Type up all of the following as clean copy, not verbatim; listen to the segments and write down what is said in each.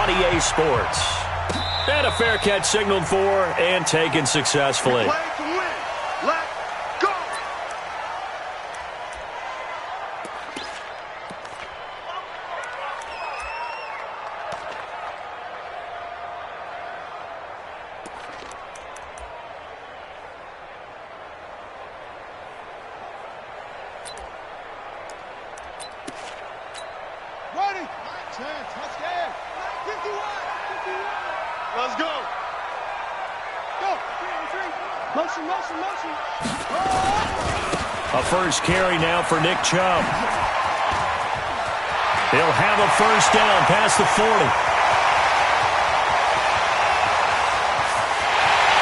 on EA Sports. And a fair catch signaled for and taken successfully. Play to win. Let's go. Ready. Touchdown. 51. Let's go. Go. Motion, motion, motion. A first carry now for Nick Chubb. He'll have a first down past the 40.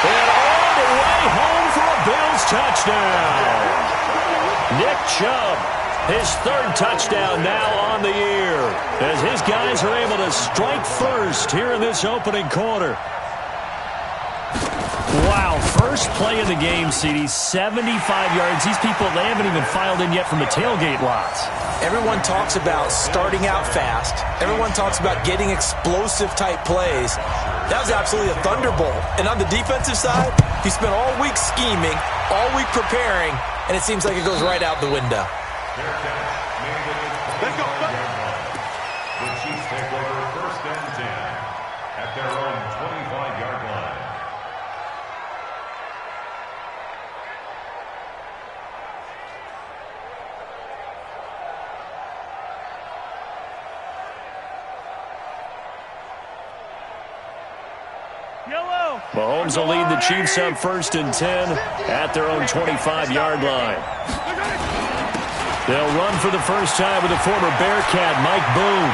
And all the way home for a Bills touchdown. Nick Chubb, his third touchdown now on the year, as his guys are able to strike first here in this opening quarter. Wow, first play of the game, CD, 75 yards. These people, they haven't even filed in yet from the tailgate lots. Everyone talks about starting out fast. Everyone talks about getting explosive-type plays. That was absolutely a thunderbolt. And on the defensive side, he spent all week scheming, all week preparing, and it seems like it goes right out the window. Let's go. The Chiefs take over first and 10 at their own 25-yard line. Mahomes will lead the Chiefs up first and 10 at their own 25-yard line. They'll run for the first time with the former Bearcat, Mike Boone.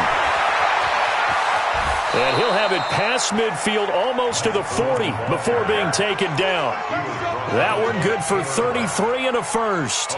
And he'll have it past midfield almost to the 40 before being taken down. That one good for 33 and a first.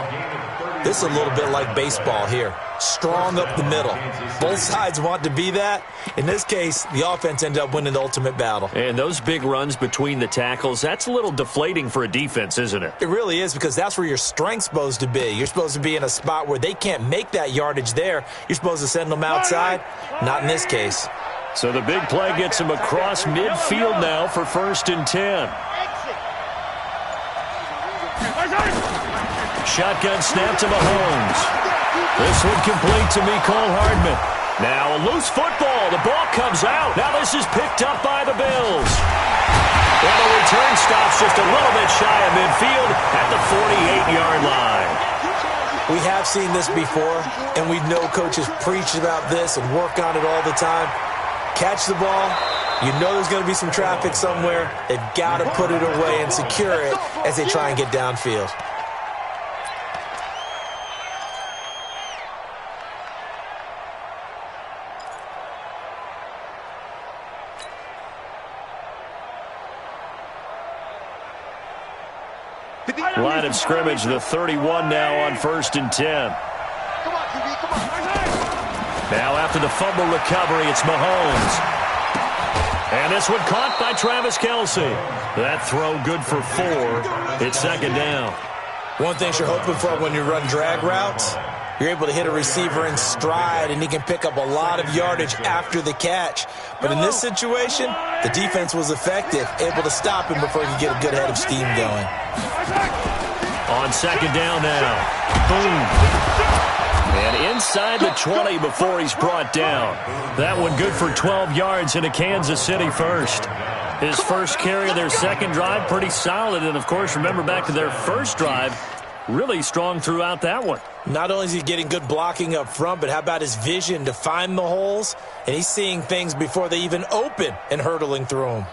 This is a little bit like baseball here. Strong up the middle. Both sides want to be that. In this case, the offense ended up winning the ultimate battle. And those big runs between the tackles, that's a little deflating for a defense, isn't it? It really is, because that's where your strength's supposed to be. You're supposed to be in a spot where they can't make that yardage there. You're supposed to send them outside. Not in this case. So the big play gets him across midfield now for first and 10. Shotgun snap to Mahomes. This one complete to Mecole Hardman. Now a loose football. The ball comes out. Now this is picked up by the Bills. And the return stops just a little bit shy of midfield at the 48-yard line. We have seen this before, and we know coaches preach about this and work on it all the time. Catch the ball. You know there's going to be some traffic somewhere. They've got to put it away and secure it as they try and get downfield. Line of scrimmage, the 31 now on first and 10. Come on, QB, come on. Now after the fumble recovery, it's Mahomes. And this one caught by Travis Kelce. That throw good for 4. It's second down. One thing you're hoping for when you run drag routes, you're able to hit a receiver in stride, and he can pick up a lot of yardage after the catch. But in this situation, the defense was effective, able to stop him before he could get a good head of steam going. On second down now. Boom. And inside the 20 before he's brought down. That one good for 12 yards into Kansas City first. His first carry of their second drive, pretty solid. And, of course, remember back to their first drive, really strong throughout that one. Not only is he getting good blocking up front, but how about his vision to find the holes? And he's seeing things before they even open and hurtling through them.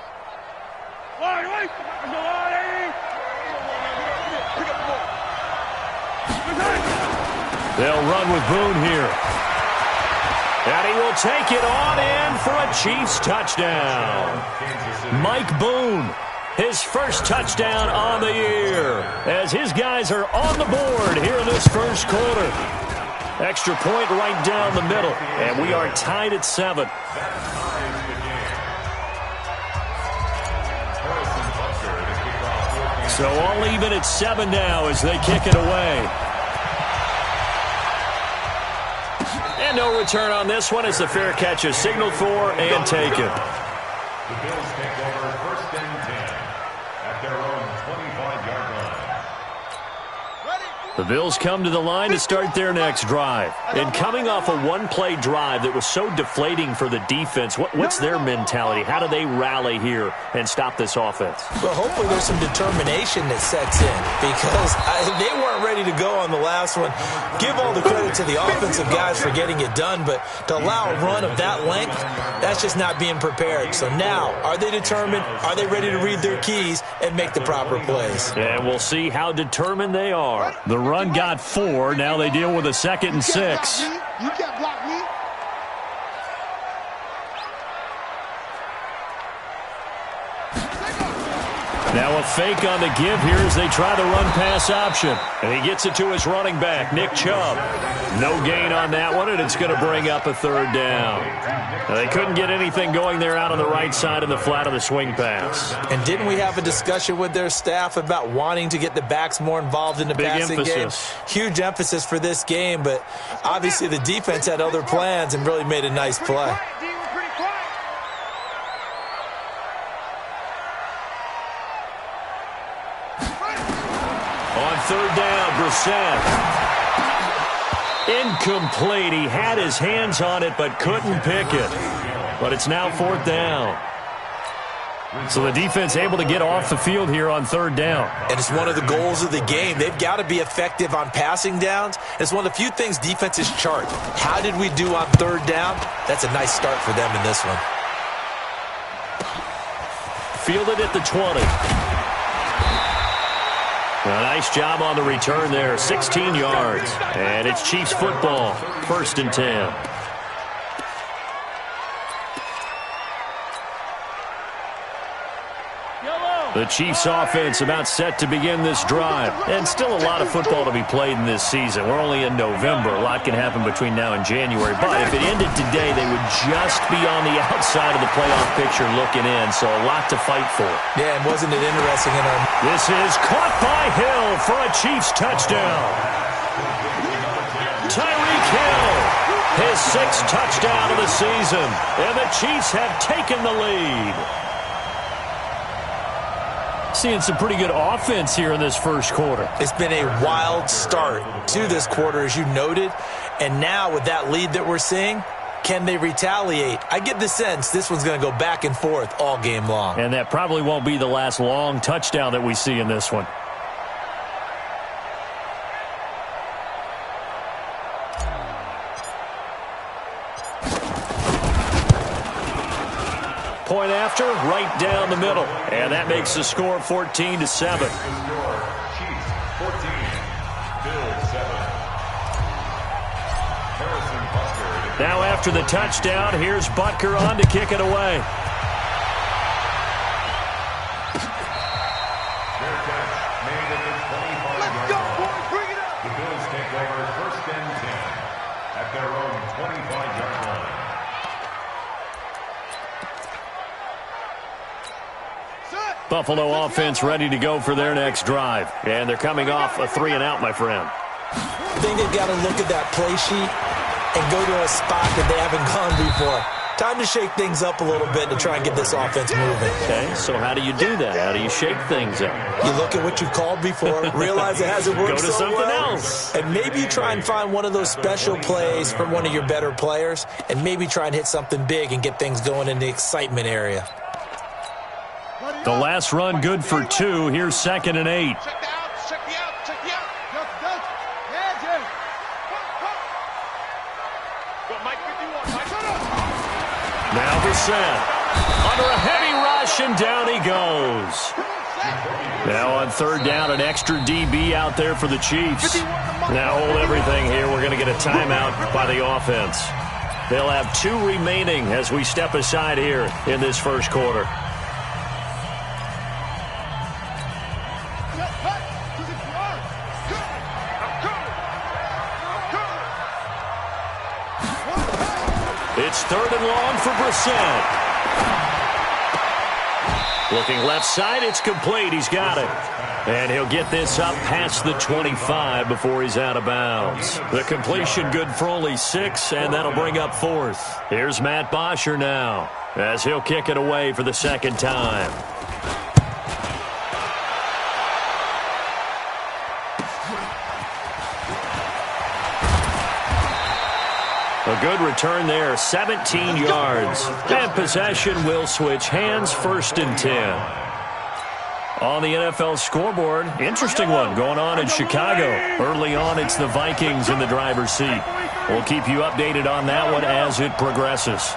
They'll run with Boone here. And he will take it on in for a Chiefs touchdown. Mike Boone, his first touchdown on the year, as his guys are on the board here in this first quarter. Extra point right down the middle, and we are tied at 7. So all even at 7 now as they kick it away. And no return on this one as the fair catch is signaled for and taken. The Bills take over 1st and 10 at their own 25-yard line. The Bills come to the line to start their next drive. And coming off a one-play drive that was so deflating for the defense, what's their mentality? How do they rally here and stop this offense? Well, hopefully there's some determination that sets in because they weren't ready to go on the last one. Give all the credit to the offensive guys for getting it done, but to allow a run of that length, that's just not being prepared. So now, are they determined? Are they ready to read their keys and make the proper plays? And we'll see how determined they are. The run got 4. Now they deal with a 2nd and 6. You can't block me. Now a fake on the give here as they try the run-pass option. And he gets it to his running back, Nick Chubb. No gain on that one, and it's going to bring up a 3rd down. Now they couldn't get anything going there out on the right side of the flat of the swing pass. And didn't we have a discussion with their staff about wanting to get the backs more involved in the passing game? Huge emphasis for this game, but obviously the defense had other plans and really made a nice play. On 3rd down, Brissett. Incomplete. He had his hands on it but couldn't pick it. But it's now 4th down. So the defense able to get off the field here on 3rd down. And it's one of the goals of the game. They've got to be effective on passing downs. It's one of the few things defenses chart. How did we do on 3rd down? That's a nice start for them in this one. Fielded at the 20. A nice job on the return there, 16 yards. And it's Chiefs football, 1st and 10. The Chiefs offense about set to begin this drive. And still a lot of football to be played in this season. We're only in November. A lot can happen between now and January. But if it ended today, they would just be on the outside of the playoff picture looking in. So a lot to fight for. Yeah, and wasn't it interesting in our... This is caught by Hill for a Chiefs touchdown. Tyreek Hill, his 6th touchdown of the season. And the Chiefs have taken the lead. Seeing some pretty good offense here in this first quarter. It's been a wild start to this quarter, as you noted. And now with that lead that we're seeing, can they retaliate? I get the sense this one's going to go back and forth all game long. And that probably won't be the last long touchdown that we see in this one. Point after, right down the middle. And that makes the score 14-7. Chiefs 14, Bills 7. Now after the touchdown, here's Butker on to kick it away. Fair catch made at the 25-yard line. The Bills take over 1st and 10 at their own 25-yard line. Buffalo offense ready to go for their next drive. And they're coming off a 3-and-out, my friend. I think they've got to look at that play sheet and go to a spot that they haven't gone before. Time to shake things up a little bit to try and get this offense moving. Okay, so how do you do that? How do you shake things up? You look at what you've called before, realize it hasn't worked Go to so something well, else. and maybe you try and find one of those special plays from one of your better players, and maybe try and hit something big and get things going in the excitement area. The last run good for 2. Here's 2nd and 8. Check the out, check the out, check the out. Now Brissett. Under a heavy rush, and down he goes. Now on 3rd down, an extra DB out there for the Chiefs. Now hold everything here. We're going to get a timeout by the offense. They'll have 2 remaining as we step aside here in this first quarter. It's 3rd and long for Brissett. Looking left side, it's complete. He's got it. And he'll get this up past the 25 before he's out of bounds. The completion good for only 6, and that'll bring up 4th. Here's Matt Bosher now, as he'll kick it away for the second time. A good return there, 17 yards. And possession will switch hands, 1st and 10. On the NFL scoreboard, interesting one going on in Chicago. Early on, it's the Vikings in the driver's seat. We'll keep you updated on that one as it progresses.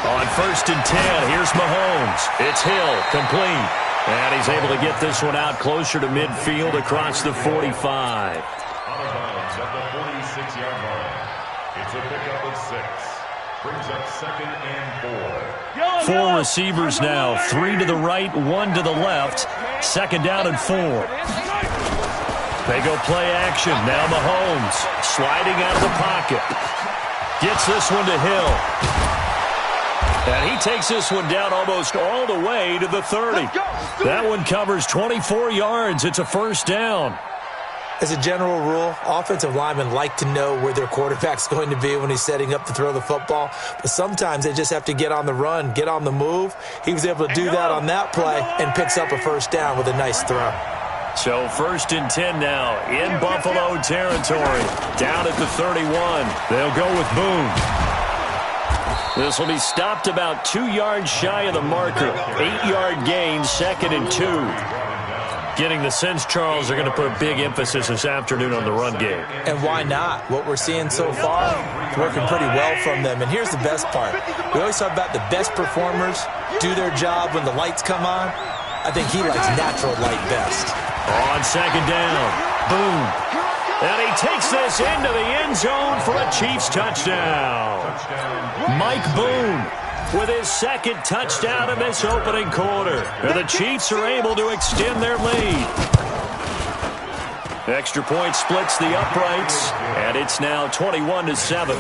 On 1st and 10, here's Mahomes. It's Hill, complete. And he's able to get this one out closer to midfield across the 45. Out of bounds at the 46-yard line. It's a pickup of 6. Brings up 2nd and 4. 4 receivers now. 3 to the right, 1 to the left. 2nd down and 4. They go play action. Now Mahomes sliding out of the pocket. Gets this one to Hill. And he takes this one down almost all the way to the 30. That one covers 24 yards. It's a 1st down. As a general rule, offensive linemen like to know where their quarterback's going to be when he's setting up to throw the football. But sometimes they just have to get on the run, get on the move. He was able to do that on that play and picks up a 1st down with a nice throw. So 1st and 10 now in Buffalo territory. Down at the 31. They'll go with Boone. This will be stopped about 2 yards shy of the marker. 8-yard gain, 2nd and 2. Getting the sense, Charles, they're going to put a big emphasis this afternoon on the run game. And why not? What we're seeing so far is working pretty well from them. And here's the best part. We always talk about the best performers do their job when the lights come on. I think he likes natural light best. On 2nd down, Boone. And he takes this into the end zone for a Chiefs touchdown. Mike Boone with his 2nd touchdown in this opening quarter. And the Chiefs are able to extend their lead. Extra point splits the uprights, and it's now 21-7.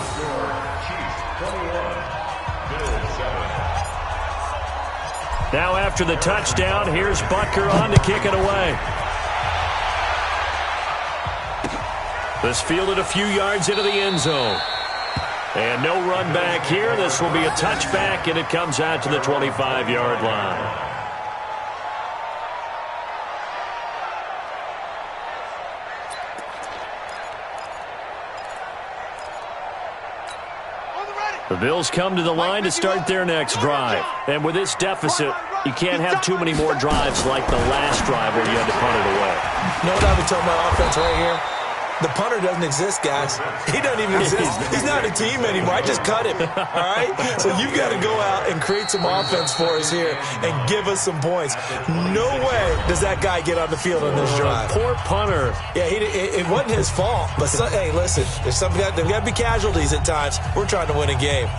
Now after the touchdown, here's Butker on to kick it away. This fielded a few yards into the end zone. And no run back here. This will be a touchback, and it comes out to the 25-yard line. The Bills come to the line to start their next drive. And with this deficit, you can't have too many more drives like the last drive where you had to punt it away. You know what I would tell my offense right here? The punter doesn't exist, guys. He doesn't even exist. He's not a team anymore. I just cut him, all right? So you've got to go out and create some offense for us here and give us some points. No way does that guy get on the field on this drive. Poor punter. Yeah, it wasn't his fault. But, hey, listen, there's got to be casualties at times. We're trying to win a game.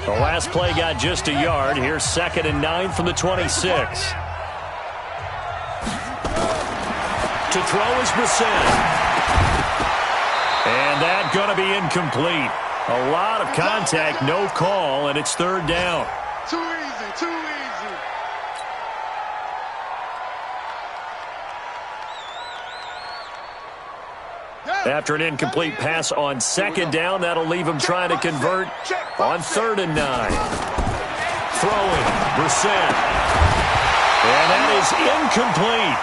The last play got just a yard. Here's 2nd and 9 from the 26. To throw is Brissett. And that going to be incomplete. A lot of contact, no call, and it's 3rd down. Too easy, too easy. After an incomplete pass on 2nd down, that'll leave him trying to convert on 3rd and 9. Throwing, Brissett. And that is incomplete.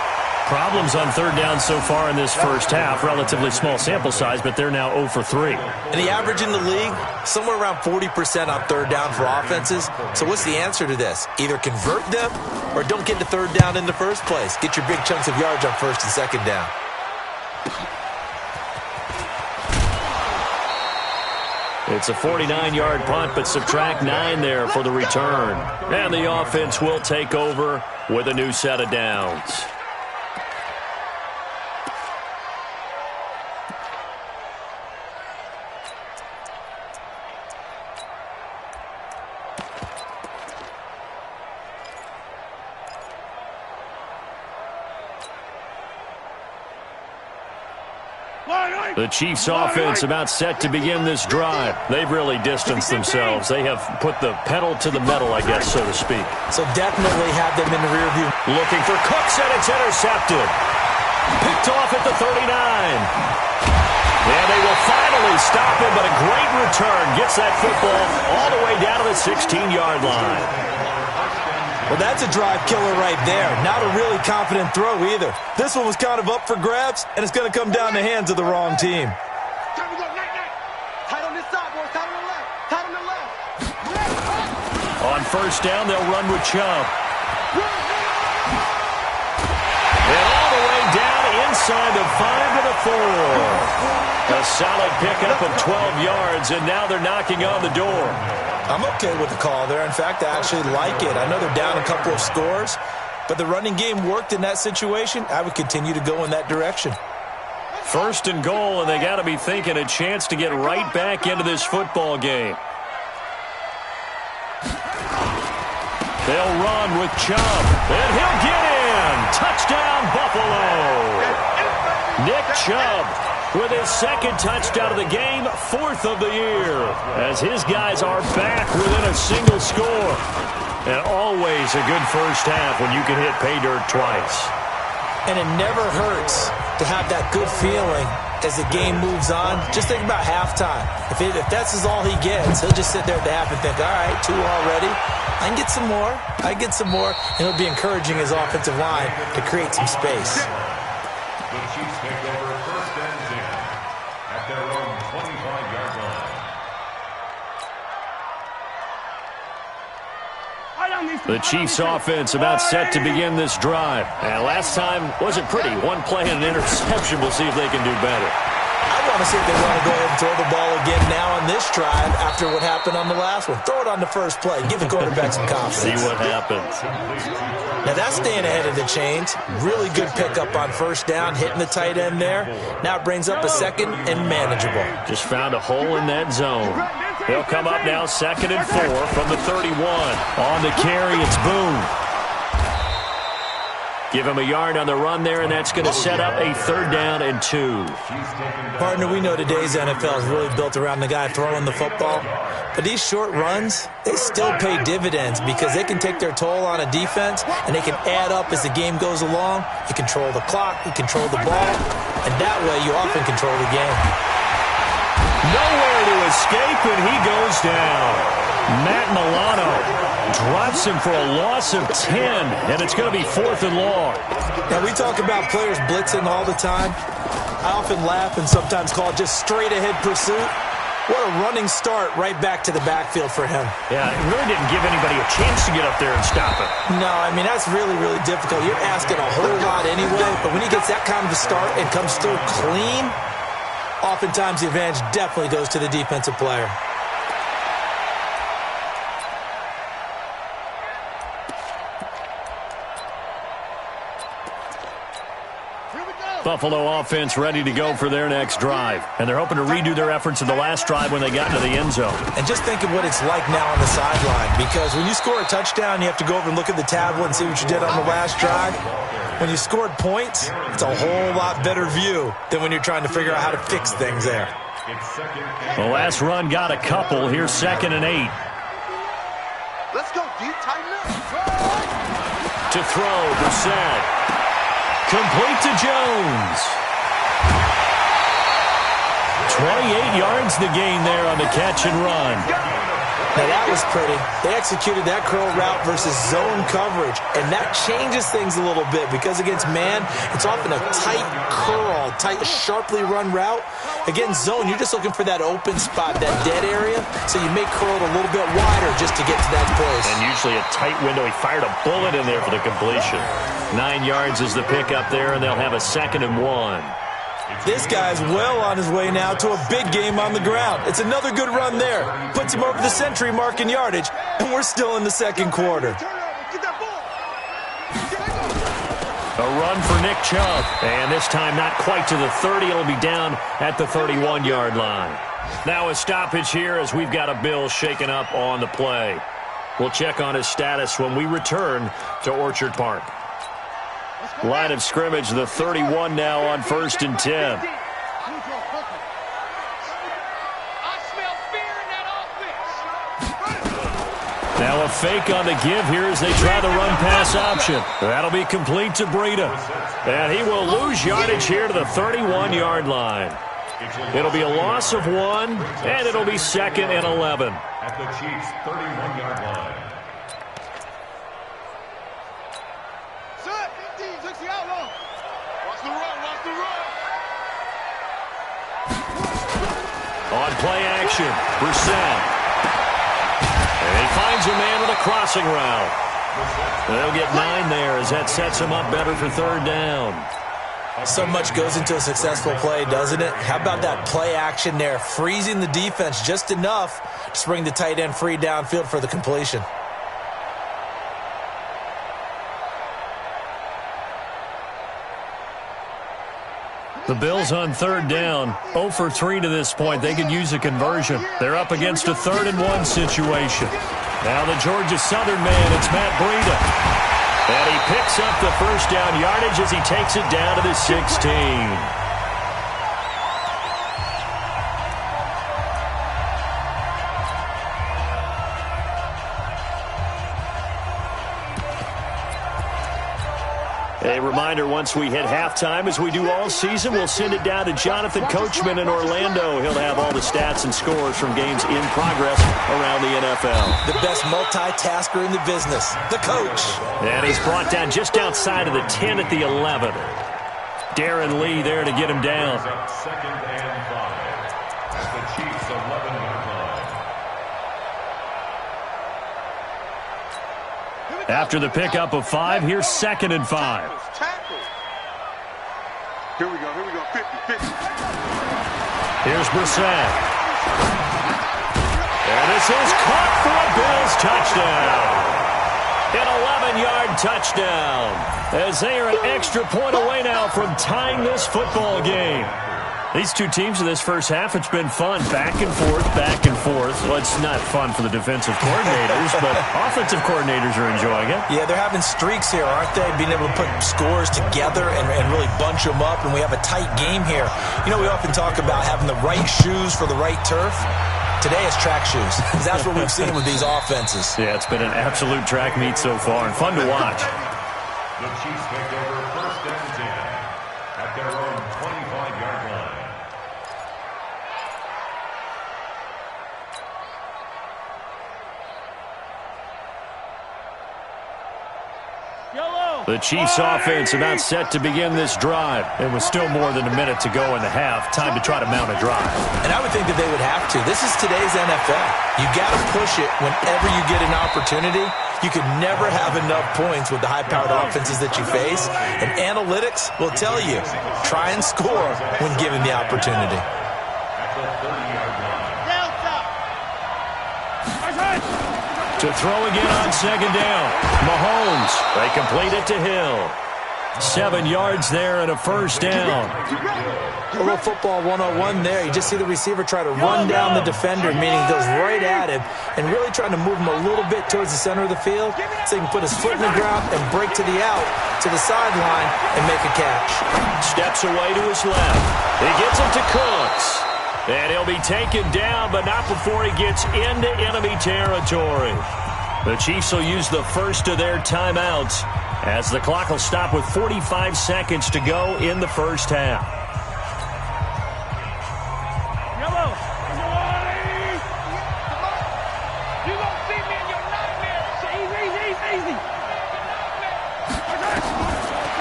Problems on 3rd down so far in this first half. Relatively small sample size, but they're now 0 for 3. And the average in the league, somewhere around 40% on 3rd down for offenses. So what's the answer to this? Either convert them or don't get to 3rd down in the first place. Get your big chunks of yards on 1st and 2nd down. It's a 49-yard punt, but subtract 9 there for the return. And the offense will take over with a new set of downs. The Chiefs offense about set to begin this drive. They've really distanced themselves. They have put the pedal to the metal, I guess, so to speak. So definitely have them in the rear view. Looking for Cooks, and it's intercepted. Picked off at the 39. And they will finally stop him, but a great return. Gets that football all the way down to the 16-yard line. Well, that's a drive killer right there. Not a really confident throw either. This one was kind of up for grabs, and it's going to come down the hands of the wrong team. Time to go, night. Tight on this side, boys. Tight on the left. Tight on the left. On first down, they'll run with Chubb. And all the way down inside the 5 to the 4. A solid pickup of 12 yards, and now they're knocking on the door. I'm okay with the call there. In fact, I actually like it. I know they're down a couple of scores, but the running game worked in that situation. I would continue to go in that direction. First and goal, and they got to be thinking a chance to get right back into this football game. They'll run with Chubb, and he'll get in. Touchdown, Buffalo. Nick Chubb with his second touchdown of the game, 4th of the year, as his guys are back within a single score. And always a good first half when you can hit pay dirt twice. And it never hurts to have that good feeling as the game moves on. Just think about halftime. If that's all he gets, he'll just sit there at the half and think, all right, 2 already. I can get some more. And he'll be encouraging his offensive line to create some space. The Chiefs take over first and 10 at their own 25-yard line. The Chiefs offense about set to begin this drive. And last time wasn't pretty. One play and an interception. We'll see if they can do better. I want to see if they want to go ahead and throw the ball again now on this drive after what happened on the last one. Throw it on the first play. Give the quarterback some confidence. See what happens. Now that's staying ahead of the chains. Really good pickup on first down, hitting the tight end there. Now it brings up a second and manageable. Just found a hole in that zone. They'll come up now 2nd and 4 from the 31. On the carry, it's Boone. Give him a yard on the run there, and that's going to set up a 3rd down and 2. Partner, we know today's NFL is really built around the guy throwing the football. But these short runs, they still pay dividends because they can take their toll on a defense, and they can add up as the game goes along. You control the clock, you control the ball, and that way you often control the game. Nowhere to escape, and he goes down. Matt Milano drops him for a loss of 10, and it's going to be 4th and long. Now, we talk about players blitzing all the time. I often laugh and sometimes call it just straight-ahead pursuit. What a running start right back to the backfield for him. Yeah, it really didn't give anybody a chance to get up there and stop it. No, I mean, that's really, really difficult. You're asking a whole lot anyway, but when he gets that kind of a start and comes through clean, oftentimes the advantage definitely goes to the defensive player. Buffalo offense ready to go for their next drive. And they're hoping to redo their efforts in the last drive when they got into the end zone. And just think of what it's like now on the sideline. Because when you score a touchdown, you have to go over and look at the tablet and see what you did on the last drive. When you scored points, it's a whole lot better view than when you're trying to figure out how to fix things there. The last run got a couple. Here's 2nd and 8. Let's go, deep, tighten up. To throw, Brissett. Complete to Jones. 28 yards the gain there on the catch and run. Now that was pretty. They executed that curl route versus zone coverage, and that changes things a little bit because against man, it's often a tight curl, tight, sharply run route. Against zone, you're just looking for that open spot, that dead area, so you may curl it a little bit wider just to get to that place. And usually a tight window. He fired a bullet in there for the completion. 9 yards is the pickup there, and they'll have a 2nd and 1. This guy's well on his way now to a big game on the ground. It's another good run there. Puts him over the century mark in yardage, and we're still in the 2nd quarter. A run for Nick Chubb, and this time not quite to the 30. It'll be down at the 31-yard line. Now a stoppage here as we've got a Bill shaken up on the play. We'll check on his status when we return to Orchard Park. Line of scrimmage, the 31 now on 1st and 10. Now a fake on the give here as they try the run-pass option. That'll be complete to Breida. And he will lose yardage here to the 31-yard line. It'll be a loss of 1, and it'll be 2nd and 11. At the Chiefs' 31-yard line. Set. 15, 60 out long. Watch the run, watch the run. On play action, Brissett. And he finds a man with a crossing route. They'll get 9 there as that sets him up better for 3rd down. So much goes into a successful play, doesn't it? How about that play action there, freezing the defense just enough to bring the tight end free downfield for the completion. The Bills on 3rd down, 0 for 3 to this point. They could use a conversion. They're up against a 3rd and 1 situation. Now the Georgia Southern man, it's Matt Breida. And he picks up the 1st down yardage as he takes it down to the 16. A reminder, once we hit halftime, as we do all season, we'll send it down to Jonathan Coachman in Orlando. He'll have all the stats and scores from games in progress around the NFL. The best multitasker in the business, the coach. And he's brought down just outside of the 10 at the 11. Darren Lee there to get him down. 2nd and 5. At the Chiefs' 11-yard line. After the pickup of 5, here's 2nd and 5. Here we go, 50, 50. Here's Brissett. And this is caught for a Bills touchdown. An 11-yard touchdown. As they are an extra point away now from tying this football game. These two teams in this first half, it's been fun. Back and forth, back and forth. Well, it's not fun for the defensive coordinators, but offensive coordinators are enjoying it. Yeah, they're having streaks here, aren't they? Being able to put scores together and really bunch them up, and we have a tight game here. You know, we often talk about having the right shoes for the right turf. Today it's track shoes. That's what we've seen with these offenses. Yeah, it's been an absolute track meet so far, and fun to watch. The Chiefs take over 1st and 10 at their own 25-yard line. The Chiefs offense about set to begin this drive. It was still more than a minute to go in the half. Time to try to mount a drive. And I would think that they would have to. This is today's NFL. You got to push it whenever you get an opportunity. You can never have enough points with the high-powered offenses that you face. And analytics will tell you, try and score when given the opportunity. At the 30-yard line. To throw again on 2nd down. Mahomes. They complete it to Hill. 7 yards there and a 1st down. A little football 101 there. You just see the receiver try to run down the defender, meaning he goes right at him and really trying to move him a little bit towards the center of the field so he can put his foot in the ground and break to the out, to the sideline, and make a catch. Steps away to his left. He gets it to Cooks. And he'll be taken down, but not before he gets into enemy territory. The Chiefs will use the first of their timeouts as the clock will stop with 45 seconds to go in the first half. Yellow. You gonna see me in your nightmare. Easy.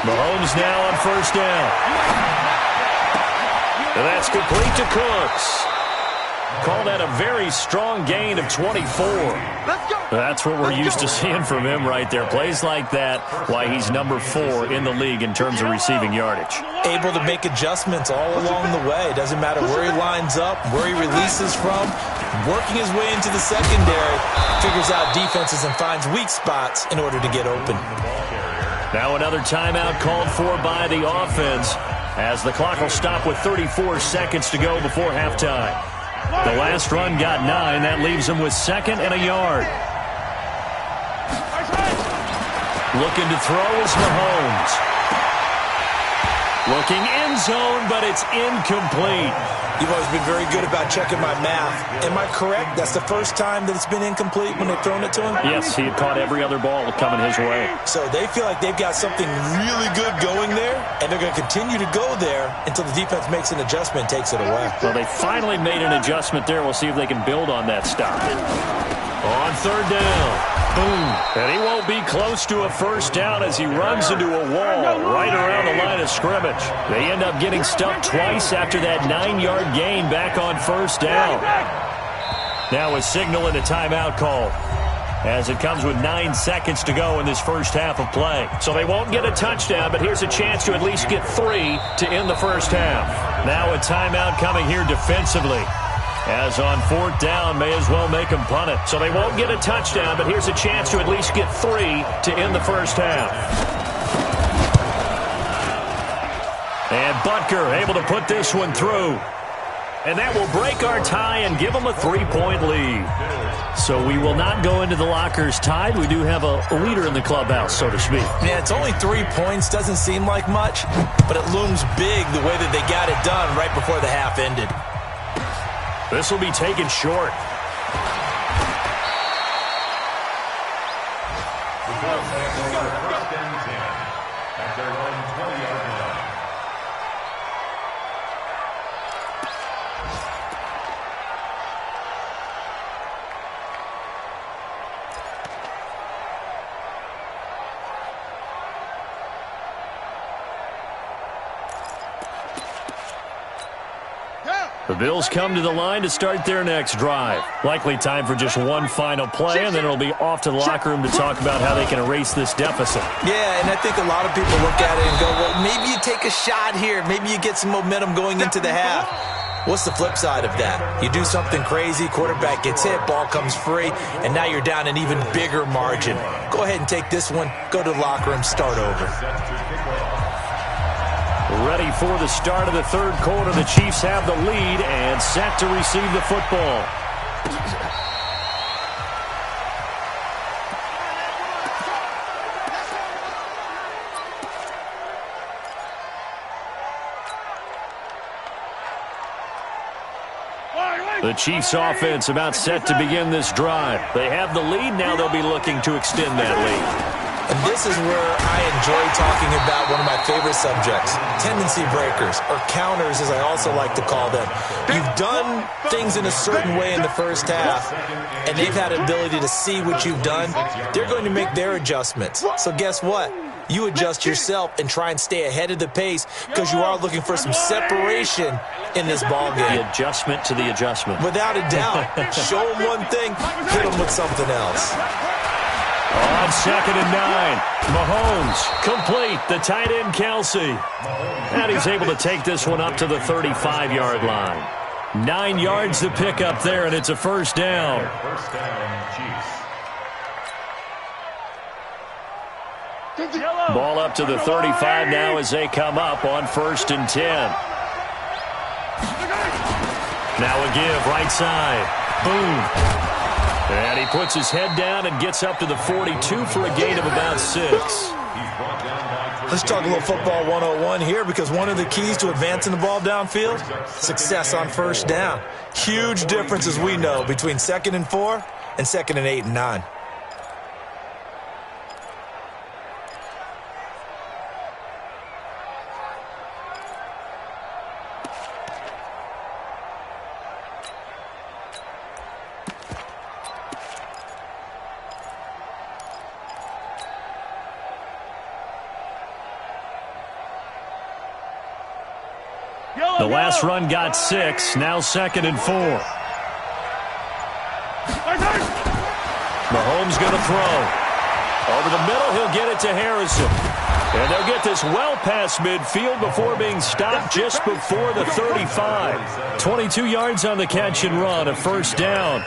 Mahomes now on 1st down. And that's complete to Cooks. Call that a very strong gain of 24. Let's go. That's what we're used to seeing from him right there. Plays like that, why he's number 4 in the league in terms of receiving yardage. Able to make adjustments all along the way. Doesn't matter where he lines up, where he releases from. Working his way into the secondary, figures out defenses and finds weak spots in order to get open. Now another timeout called for by the offense as the clock will stop with 34 seconds to go before halftime. The last run got 9. That leaves him with 2nd and a yard. Looking to throw is Mahomes. Looking end zone, but it's incomplete. You've always been very good about checking my math. Am I correct? That's the first time that it's been incomplete when they've thrown it to him? Yes, he had caught every other ball coming his way. So they feel like they've got something really good going there, and they're going to continue to go there until the defense makes an adjustment and takes it away. Well, they finally made an adjustment there. We'll see if they can build on that stop. On third down. Boom. And he won't be close to a first down as he runs into a wall right around the line of scrimmage. They end up getting stuffed twice after that 9-yard gain back on first down. Now a signal and a timeout call as it comes with 9 seconds to go in this first half of play. So they won't get a touchdown, but here's a chance to at least get 3 to end the first half. Now a timeout coming here defensively. As on fourth down, may as well make them punt it. So they won't get a touchdown, but here's a chance to at least get 3 to end the first half. And Butker able to put this one through. And that will break our tie and give them a 3-point lead. So we will not go into the lockers tied. We do have a leader in the clubhouse, so to speak. Yeah, it's only 3 points. Doesn't seem like much, but it looms big the way that they got it done right before the half ended. This will be taken short. The Bills take over first and 10 at their own 20-yard line. The Bills come to the line to start their next drive. Likely time for just one final play, and then it'll be off to the locker room to talk about how they can erase this deficit. Yeah, and I think a lot of people look at it and go, well, maybe you take a shot here. Maybe you get some momentum going into the half. What's the flip side of that? You do something crazy, quarterback gets hit, ball comes free, and now you're down an even bigger margin. Go ahead and take this one, go to the locker room, start over. Ready for the start of the third quarter. The Chiefs have the lead and set to receive the football. The Chiefs offense about set to begin this drive. They have the lead. Now they'll be looking to extend that lead. And this is where I enjoy talking about one of my favorite subjects, tendency breakers, or counters as I also like to call them. You've done things in a certain way in the first half, and they've had an ability to see what you've done. They're going to make their adjustments. So guess what? You adjust yourself and try and stay ahead of the pace because you are looking for some separation in this ball game. The adjustment to the adjustment. Without a doubt. Show them one thing, hit them with something else. On 2nd and 9, Mahomes complete, the tight end Kelsey. And he's able to take this one up to the 35-yard line. 9 yards to pick up there, and it's a first down. First down, Chiefs. Ball up to the 35 now as they come up on 1st and 10. Now a give, right side. Boom. And he puts his head down and gets up to the 42 for a gain of about 6. Let's talk a little football 101 here because one of the keys to advancing the ball downfield, success on first down. Huge difference, as we know, between 2nd and 4 and 2nd and 8 and 9. The last run got 6, now 2nd and 4. Mahomes going to throw. Over the middle, he'll get it to Harrison. And they'll get this well past midfield before being stopped just before the 35. 22 yards on the catch and run, a first down.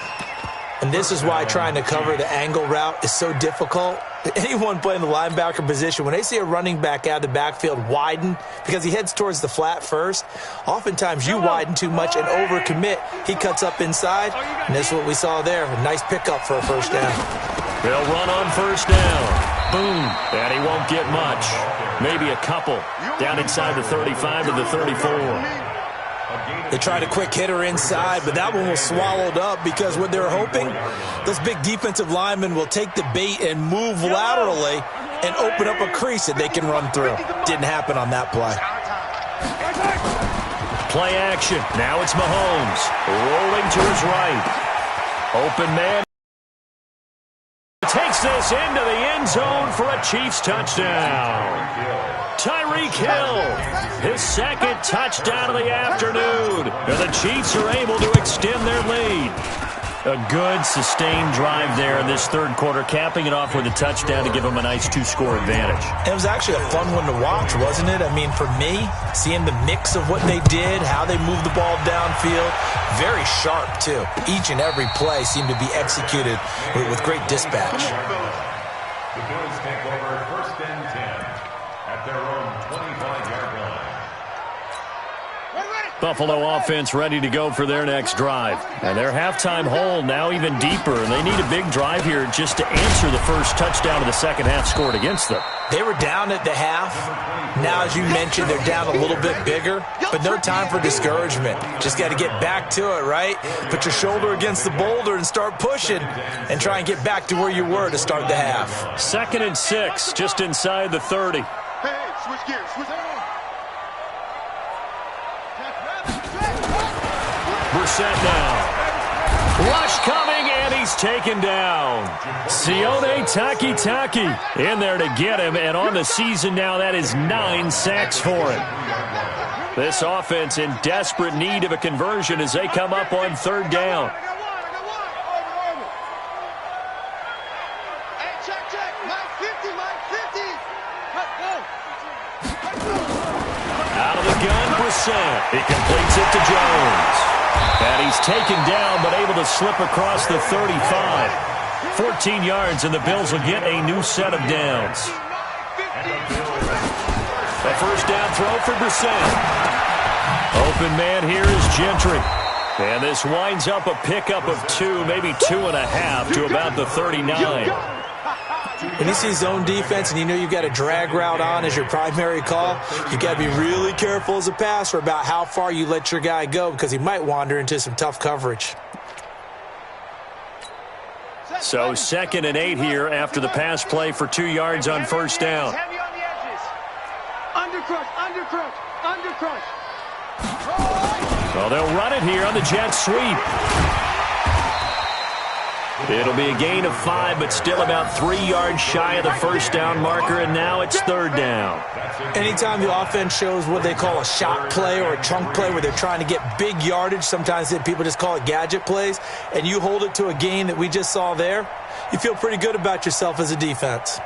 And this is why trying to cover the angle route is so difficult. Anyone playing the linebacker position, when they see a running back out of the backfield widen because he heads towards the flat first, oftentimes you widen too much and overcommit. He cuts up inside, and this is what we saw there. A nice pickup for a first down. They'll run on first down. Boom. And he won't get much. Maybe a couple down inside the 35 to the 34. They tried a quick hitter inside, but that one was swallowed up because what they were hoping, those big defensive linemen will take the bait and move laterally and open up a crease that they can run through. Didn't happen on that play. Play action. Now it's Mahomes. Rolling to his right. Open man. Takes this into the end zone for a Chiefs touchdown. Tyreek Hill, his second touchdown of the afternoon. And the Chiefs are able to extend their lead. A good, sustained drive there in this third quarter, capping it off with a touchdown to give them a nice two-score advantage. It was actually a fun one to watch, wasn't it? I mean, for me, seeing the mix of what they did, how they moved the ball downfield, very sharp, too. Each and every play seemed to be executed with great dispatch. The Bills take over first and 10 at their own 25-yard line. Buffalo offense ready to go for their next drive. And their halftime hole now even deeper, and they need a big drive here just to answer the first touchdown of the second half scored against them. They were down at the half. Now, as you mentioned, they're down a little bit bigger, but no time for discouragement. Just got to get back to it, right? Put your shoulder against the boulder and start pushing and try and get back to where you were to start the half. 2nd and 6, just inside the 30. Hey, switch gears. Switch gears. Brissett now. Rush coming, and he's taken down. Sione Takitaki in there to get him, and on the season now, that is 9 sacks for him. This offense in desperate need of a conversion as they come up on third down. Hey, check. Mike 50, Mike 50. Go. Out of the gun, Brissett. He completes it to Jones. And he's taken down, but able to slip across the 35. 14 yards, and the Bills will get a new set of downs. A first down throw for Brissett. Open man here is Gentry. And this winds up a pickup of 2, maybe 2.5 to about the 39. When you see zone defense and you know you've got a drag route on as your primary call, you've got to be really careful as a passer about how far you let your guy go because he might wander into some tough coverage. So 2nd and 8 here after the pass play for 2 yards on first down. Heavy on the edges. Undercrush. Well, they'll run it here on the jet sweep. It'll be a gain of 5, but still about 3 yards shy of the first down marker, and now it's third down. Anytime the offense shows what they call a shot play or a chunk play where they're trying to get big yardage, sometimes people just call it gadget plays, and you hold it to a gain that we just saw there, you feel pretty good about yourself as a defense.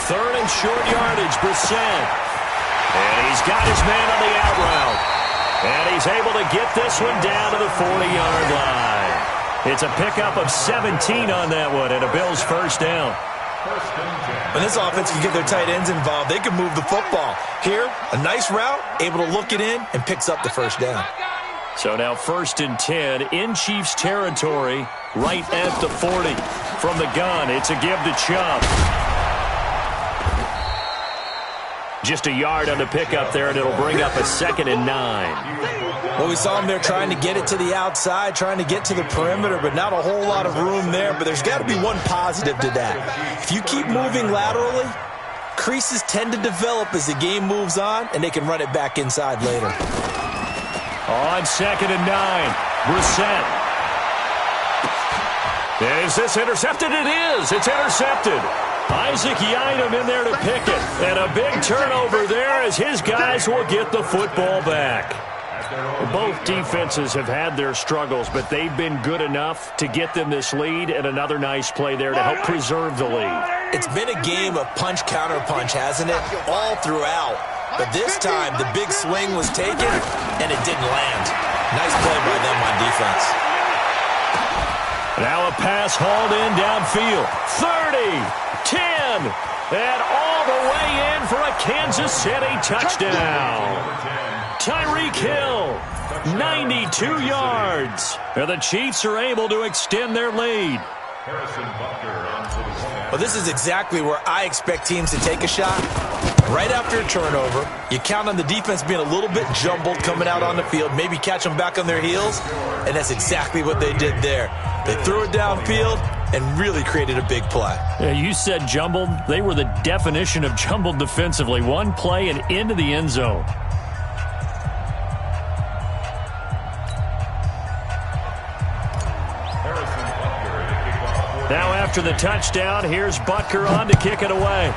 Third and short yardage, Brissett. And he's got his man on the out route. And he's able to get this one down to the 40-yard line. It's a pickup of 17 on that one, and a Bills first down. When this offense can get their tight ends involved, they can move the football. Here, a nice route, able to look it in, and picks up the first down. So now 1st and 10 in Chiefs territory, right at the 40. From the gun, it's a give to Chubb. Just a yard on the pickup there, and it'll bring up a 2nd and 9. Well, we saw him there trying to get it to the outside, trying to get to the perimeter, but not a whole lot of room there. But there's got to be one positive to that. If you keep moving laterally, creases tend to develop as the game moves on, and they can run it back inside later. On 2nd and 9, Brissett. Is this intercepted? It is. It's intercepted. Isaac Yiadom in there to pick it. And a big turnover there as his guys will get the football back. Both defenses have had their struggles, but they've been good enough to get them this lead, and another nice play there to help preserve the lead. It's been a game of punch-counter-punch, hasn't it? All throughout. But this time, the big swing was taken, and it didn't land. Nice play by them on defense. Now a pass hauled in downfield. 30, 10, and all the way in for a Kansas City touchdown. Tyreek Hill, 92 yards. And the Chiefs are able to extend their lead. Well, this is exactly where I expect teams to take a shot. Right after a turnover, you count on the defense being a little bit jumbled coming out on the field, maybe catch them back on their heels, and that's exactly what they did there. They threw it downfield and really created a big play. Yeah, you said jumbled. They were the definition of jumbled defensively. One play and into the end zone. Now after the touchdown, here's Butker on to kick it away.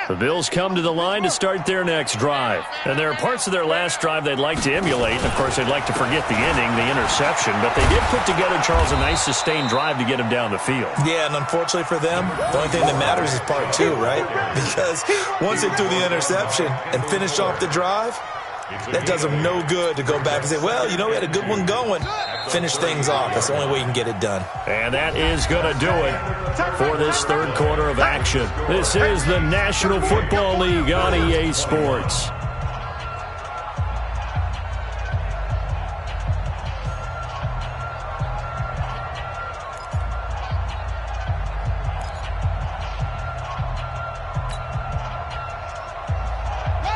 The Bills come to the line to start their next drive. And there are parts of their last drive they'd like to emulate. Of course, they'd like to forget the ending, the interception. But they did put together, Charles, a nice sustained drive to get him down the field. Yeah, and unfortunately for them, the only thing that matters is part two, right? Because once they threw the interception and finished off the drive, that does them no good to go back and say, well, you know, we had a good one going. Finish things off. That's the only way you can get it done. And that is going to do it for this third quarter of action. This is the National Football League on EA Sports.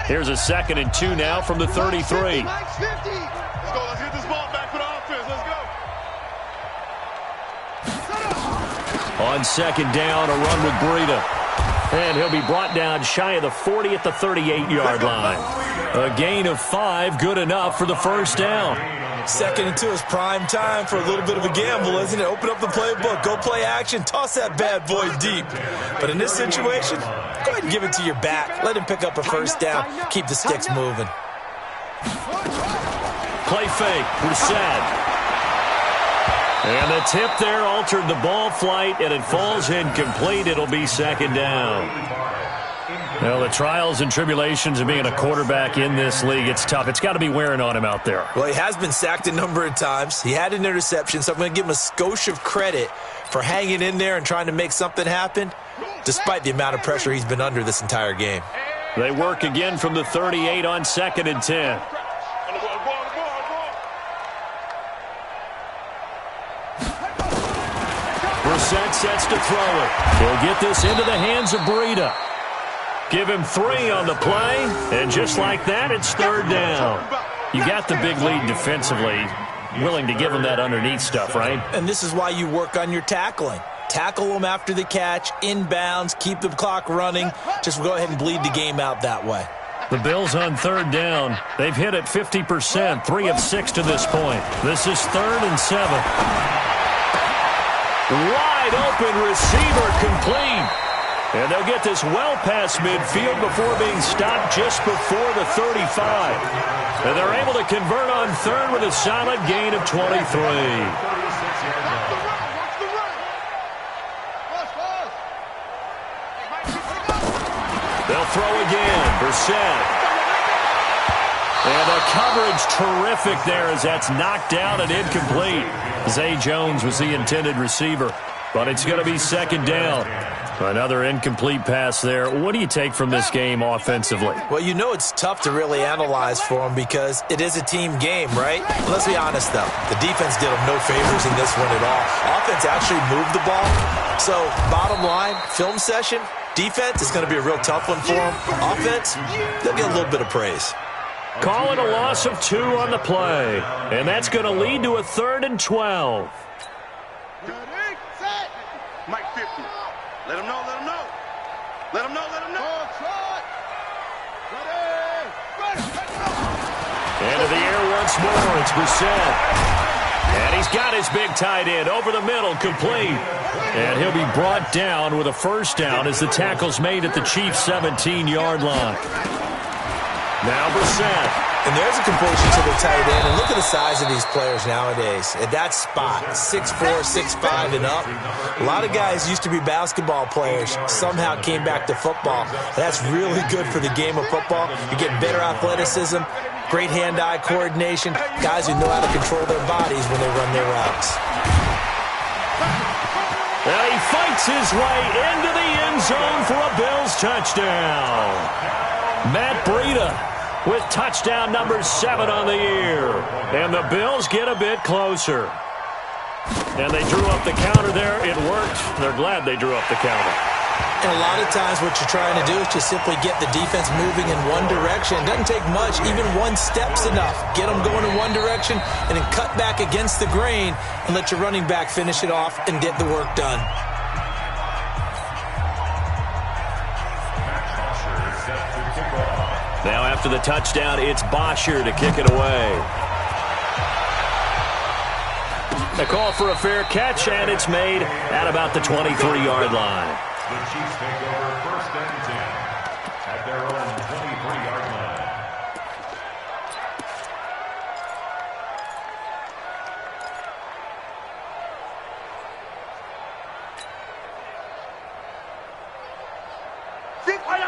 Here's a 2nd and 2 now from the 33. Let's go. Let's get this ball back for the offense. Let's go. On 2nd down, a run with Breida. And he'll be brought down shy of the 40 at the 38-yard line. A gain of 5, good enough for the first down. 2nd and 2 is prime time for a little bit of a gamble, isn't it? Open up the playbook, go play action, toss that bad boy deep. But in this situation, go ahead and give it to your back. Let him pick up a first down. Keep the sticks moving. Play fake, Brissett. And the tip there altered the ball flight, and it falls incomplete. It'll be 2nd down. Well, the trials and tribulations of being a quarterback in this league, it's tough. It's got to be wearing on him out there. Well, he has been sacked a number of times. He had an interception, so I'm going to give him a skosh of credit for hanging in there and trying to make something happen, despite the amount of pressure he's been under this entire game. They work again from the 38 on 2nd and 10. Brissett sets to throw it. He'll get this into the hands of Breida. Give him 3 on the play, and just like that, it's 3rd down. You got the big lead defensively, willing to give him that underneath stuff, right? And this is why you work on your tackling. Tackle them after the catch, inbounds, keep the clock running. Just go ahead and bleed the game out that way. The Bills on 3rd down. They've hit it 50%, 3 of 6 to this point. This is 3rd and 7. Wide open receiver complete. And they'll get this well past midfield before being stopped just before the 35. And they're able to convert on 3rd with a solid gain of 23. They'll throw again. Brissett. And the coverage terrific there as that's knocked down and incomplete. Zay Jones was the intended receiver. But it's going to be 2nd down. Another incomplete pass there. What do you take from this game offensively? Well, you know it's tough to really analyze for them because it is a team game, right? Let's be honest, though. The defense did them no favors in this one at all. Offense actually moved the ball. So, bottom line, film session, defense is going to be a real tough one for them. Offense, they'll get a little bit of praise. Call it a loss of 2 on the play. And that's going to lead to a 3rd and 12. Mike 50. Let him know, let him know. Let him know, let him know. Into the air once more. It's Brissett. And he's got his big tight end over the middle, complete. And he'll be brought down with a first down as the tackle's made at the Chiefs' 17-yard line. Now Brissett. And there's a completion to the tight end. And look at the size of these players nowadays. At that spot, 6'4", 6'5", and up. A lot of guys used to be basketball players, somehow came back to football. That's really good for the game of football. You get better athleticism, great hand-eye coordination, guys who know how to control their bodies when they run their routes. Well, he fights his way into the end zone for a Bills touchdown. Matt Breida with touchdown number 7 on the year. And the Bills get a bit closer. And they drew up the counter there. It worked. They're glad they drew up the counter. And a lot of times what you're trying to do is just simply get the defense moving in one direction. It doesn't take much. Even one step's enough. Get them going in one direction and then cut back against the grain and let your running back finish it off and get the work done. Now after the touchdown, it's Bosher to kick it away. The call for a fair catch, and it's made at about the 23-yard line. The Chiefs take over 1st and 10 at their own 23-yard line.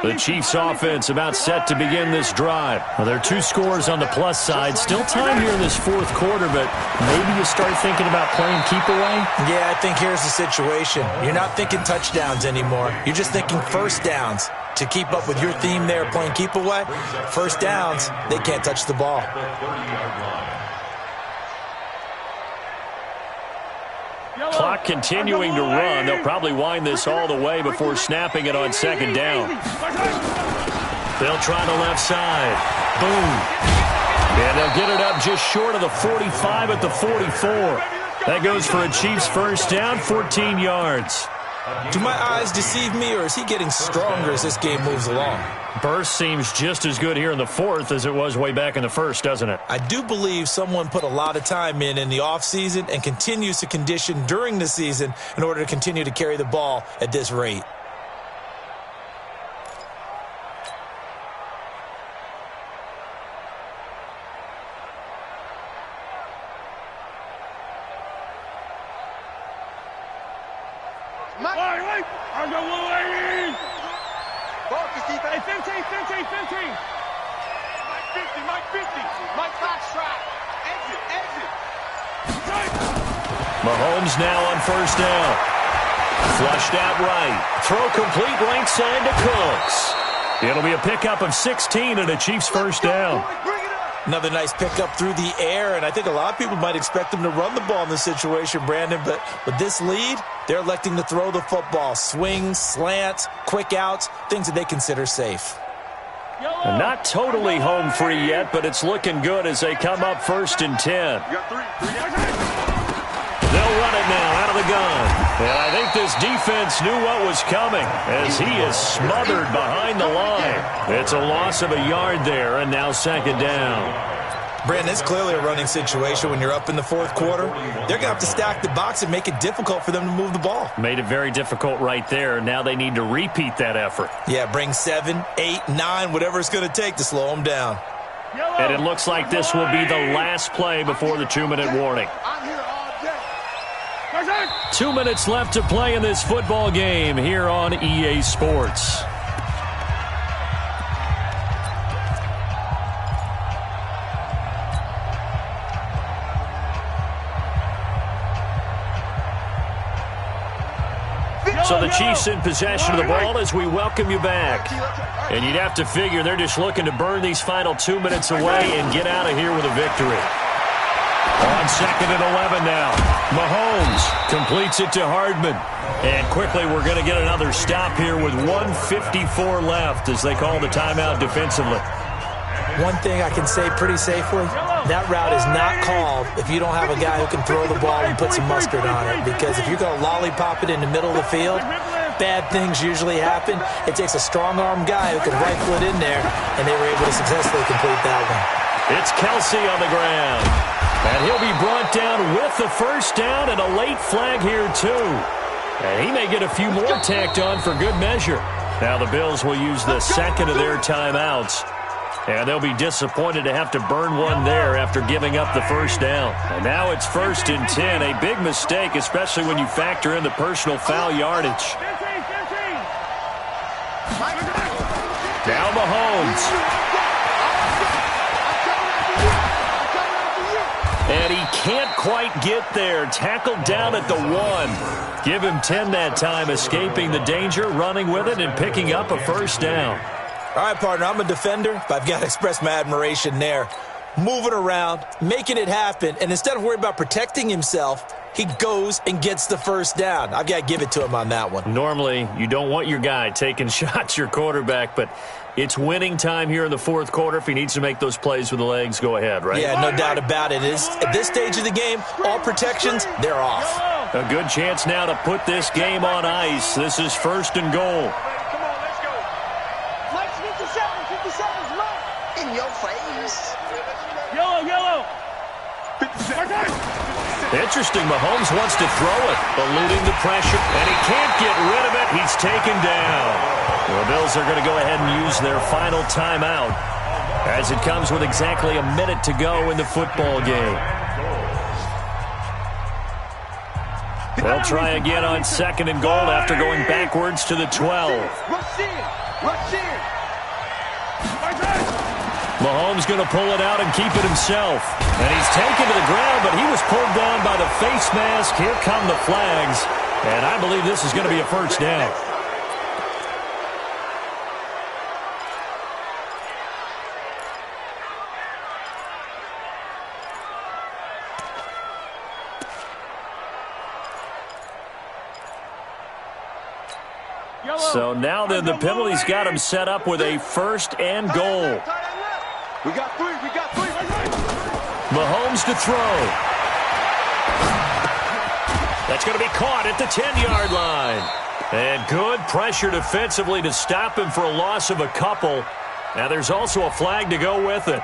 The Chiefs offense about set to begin this drive. Well, there are 2 scores on the plus side. Still time here in this 4th quarter, but maybe you start thinking about playing keep away? Yeah, I think here's the situation. You're not thinking touchdowns anymore. You're just thinking first downs. To keep up with your theme there, playing keep away, first downs, they can't touch the ball. Clock continuing to run. They'll probably wind this all the way before snapping it on 2nd down. They'll try the left side. Boom. And they'll get it up just short of the 45 at the 44. That goes for a Chiefs first down, 14 yards. Do my eyes deceive me, or is he getting stronger as this game moves along? Burst seems just as good here in the 4th as it was way back in the 1st, doesn't it? I do believe someone put a lot of time in the offseason and continues to condition during the season in order to continue to carry the ball at this rate. Mahomes now on first down. Flushed out right. Throw complete right side to Cooks. It'll be a pickup of 16 and a Chiefs first down. Another nice pickup through the air, and I think a lot of people might expect them to run the ball in this situation, Brandon, but with this lead, they're electing to throw the football. Swings, slants, quick outs, things that they consider safe. Not totally home free yet, but it's looking good as they come up 1st and 10. They'll run it now out of the gun. And I think this defense knew what was coming as he is smothered behind the line. It's a loss of a yard there, and now 2nd down. Brandon, it's clearly a running situation when you're up in the 4th quarter. They're going to have to stack the box and make it difficult for them to move the ball. Made it very difficult right there. Now they need to repeat that effort. Yeah, bring 7, 8, 9, whatever it's going to take to slow them down. And it looks like this will be the last play before the 2-minute warning. 2 minutes left to play in this football game here on EA Sports. So the Chiefs in possession of the ball as we welcome you back. And you'd have to figure they're just looking to burn these final 2 minutes away and get out of here with a victory. On 2nd and 11 now. Mahomes completes it to Hardman. And quickly we're going to get another stop here with 1:54 left as they call the timeout defensively. One thing I can say pretty safely, that route is not called if you don't have a guy who can throw the ball and put some mustard on it. Because if you're going to lollipop it in the middle of the field, bad things usually happen. It takes a strong-arm guy who can rifle it in there, and they were able to successfully complete that one. It's Kelsey on the ground. And he'll be brought down with the first down and a late flag here, too. And he may get a few more tacked on for good measure. Now the Bills will use the second of their timeouts And they'll be disappointed to have to burn one there after giving up the first down. And now it's 1st and 10. A big mistake, especially when you factor in the personal foul yardage. Now Mahomes. And he can't quite get there. Tackled down at the 1. Give him 10 that time, escaping the danger, running with it, and picking up a first down. All right, partner, I'm a defender, but I've got to express my admiration there. Moving around, making it happen, and instead of worrying about protecting himself, he goes and gets the first down. I've got to give it to him on that one. Normally, you don't want your guy taking shots, your quarterback, but it's winning time here in the 4th quarter. If he needs to make those plays with the legs, go ahead, right? Yeah, no doubt about it. At this stage of the game, all protections, they're off. A good chance now to put this game on ice. This is 1st and goal. Come on, let's go. Flex 57's low. In your face. Yellow. 57. Interesting, Mahomes wants to throw it, eluding the pressure, and he can't get rid of it. He's taken down. The Bills are going to go ahead and use their final timeout as it comes with exactly a minute to go in the football game. They'll try again on 2nd and goal after going backwards to the 12. Rush in. Mahomes going to pull it out and keep it himself. And he's taken to the ground, but he was pulled down by the face mask. Here come the flags. And I believe this is going to be a first down. So now then the penalty's got him set up with a 1st and goal. We got three. Mahomes to throw. That's going to be caught at the 10-yard line. And good pressure defensively to stop him for a loss of a couple. Now there's also a flag to go with it.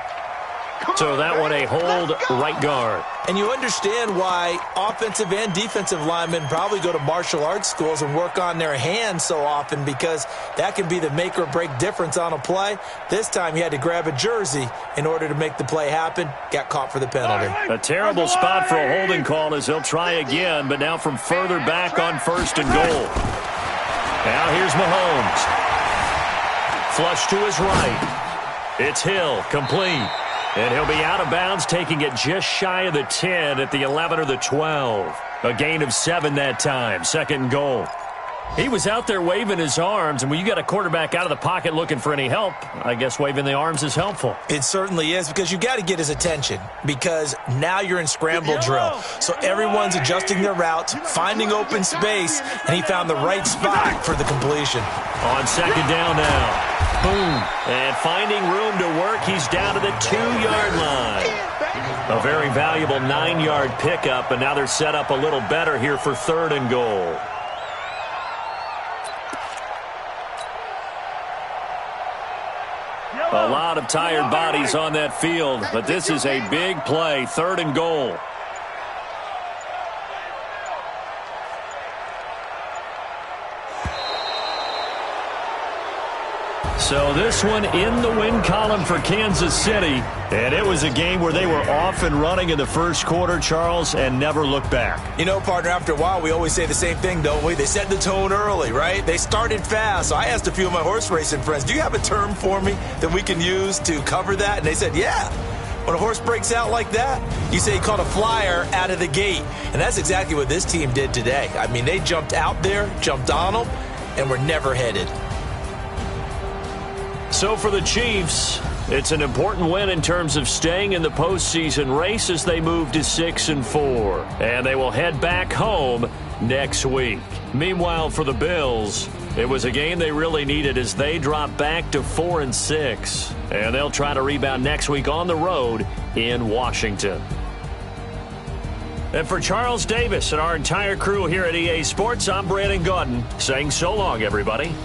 So that one a hold right guard. And you understand why offensive and defensive linemen probably go to martial arts schools and work on their hands so often, because that can be the make or break difference on a play. This time he had to grab a jersey in order to make the play happen. Got caught for the penalty. A terrible spot for a holding call as he'll try again, but now from further back on 1st and goal. Now here's Mahomes. Flush to his right. It's Hill, complete. And he'll be out of bounds, taking it just shy of the 10 at the 11 or the 12. A gain of 7 that time, 2nd and goal. He was out there waving his arms, and when you got a quarterback out of the pocket looking for any help, I guess waving the arms is helpful. It certainly is, because you got to get his attention, because now you're in scramble drill. So everyone's adjusting their routes, finding open space, and he found the right spot for the completion. On 2nd down now. Boom. And finding room to work, he's down to the 2-yard line. A very valuable 9-yard pickup, and now they're set up a little better here for 3rd and goal. A lot of tired bodies on that field, but this is a big play, 3rd and goal. So this one in the win column for Kansas City. And it was a game where they were off and running in the 1st quarter, Charles, and never looked back. You know, partner, after a while, we always say the same thing, don't we? They set the tone early, right? They started fast. So I asked a few of my horse racing friends, do you have a term for me that we can use to cover that? And they said, yeah. When a horse breaks out like that, you say he caught a flyer out of the gate. And that's exactly what this team did today. I mean, they jumped out there, jumped on them, and were never headed. So for the Chiefs, it's an important win in terms of staying in the postseason race as they move to 6-4. And they will head back home next week. Meanwhile, for the Bills, it was a game they really needed as they drop back to 4-6. And they'll try to rebound next week on the road in Washington. And for Charles Davis and our entire crew here at EA Sports, I'm Brandon Gaudin saying so long, everybody.